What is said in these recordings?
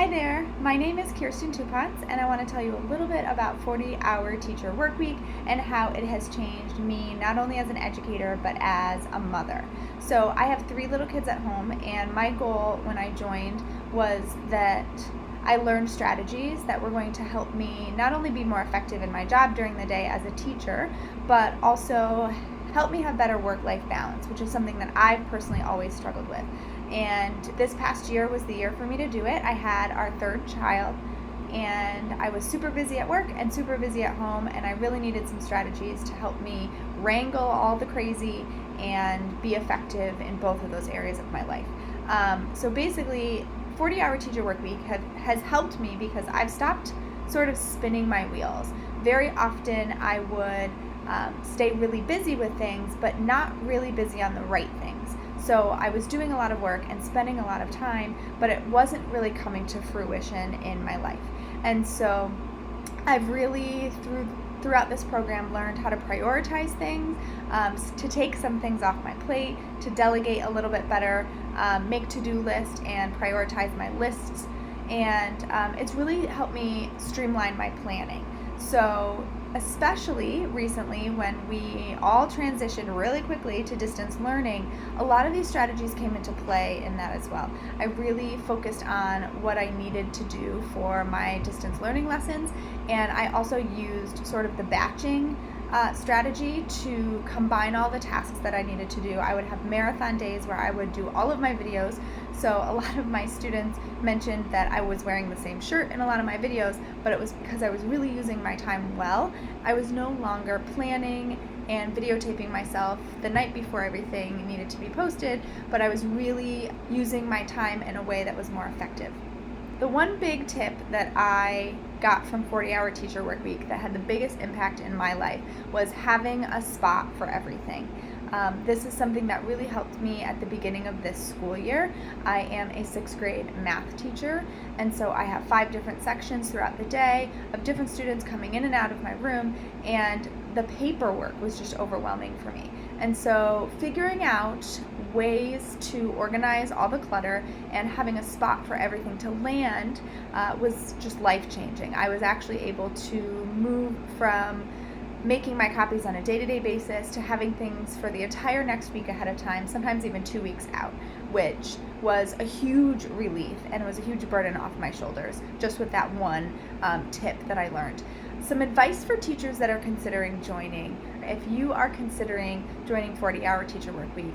Hi there, my name is Kirsten Touponce, and I want to tell you a little bit about 40-hour teacher work week and how it has changed me not only as an educator but as a mother. So I have 3 little kids at home, and my goal when I joined was that I learned strategies that were going to help me not only be more effective in my job during the day as a teacher, but also help me have better work-life balance, which is something that I've personally always struggled with. And this past year was the year for me to do it. I had our 3rd child, and I was super busy at work and super busy at home, and I really needed some strategies to help me wrangle all the crazy and be effective in both of those areas of my life. So basically, 40-hour teacher work week has helped me because I've stopped sort of spinning my wheels. Very often I would stay really busy with things, but not really busy on the right things. So I was doing a lot of work and spending a lot of time, but it wasn't really coming to fruition in my life. And so I've really, throughout this program, learned how to prioritize things, to take some things off my plate, to delegate a little bit better, make to-do lists and prioritize my lists. And it's really helped me streamline my planning. So especially recently when we all transitioned really quickly to distance learning, a lot of these strategies came into play in that as well. I really focused on what I needed to do for my distance learning lessons, and I also used sort of the batching strategy to combine all the tasks that I needed to do. I would have marathon days where I would do all of my videos. So a lot of my students mentioned that I was wearing the same shirt in a lot of my videos, but it was because I was really using my time well. I was no longer planning and videotaping myself the night before everything needed to be posted, but I was really using my time in a way that was more effective. The one big tip that I got from 40-hour teacher work week that had the biggest impact in my life was having a spot for everything. This is something that really helped me at the beginning of this school year. I am a 6th grade math teacher, and so I have 5 different sections throughout the day of different students coming in and out of my room, and the paperwork was just overwhelming for me. And so figuring out ways to organize all the clutter and having a spot for everything to land was just life-changing. I was actually able to move from making my copies on a day-to-day basis to having things for the entire next week ahead of time, sometimes even 2 weeks out, which was a huge relief and was a huge burden off my shoulders just with that one tip that I learned. Some advice for teachers that are considering joining. If you are considering joining 40-hour teacher work week,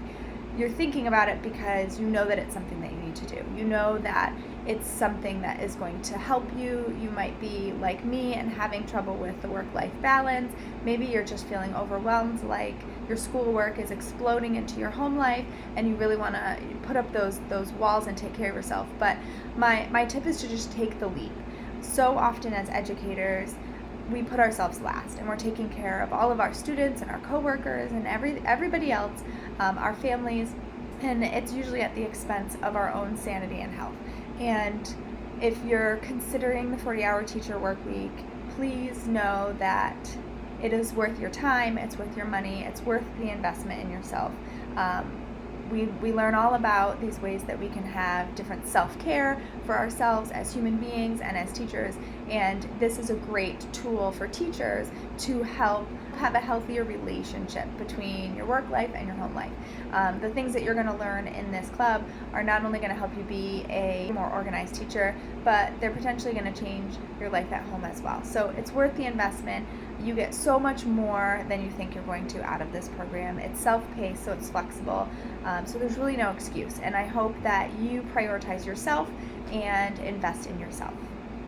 you're thinking about it because you know that it's something that you need to do. You know that it's something that is going to help you. You might be like me and having trouble with the work-life balance. Maybe you're just feeling overwhelmed, like your schoolwork is exploding into your home life and you really want to put up those walls and take care of yourself. But my tip is to just take the leap. So often as educators, we put ourselves last, and we're taking care of all of our students and our coworkers and everybody else, our families, and it's usually at the expense of our own sanity and health. And if you're considering the 40-hour teacher work week, please know that it is worth your time, it's worth your money, it's worth the investment in yourself. We learn all about these ways that we can have different self-care for ourselves as human beings and as teachers, and this is a great tool for teachers to help have a healthier relationship between your work life and your home life. The things that you're going to learn in this club are not only going to help you be a more organized teacher, but they're potentially going to change your life at home as well. So it's worth the investment. You get so much more than you think you're going to out of this program. It's self-paced, so it's flexible, so there's really no excuse. And I hope that you prioritize yourself and invest in yourself.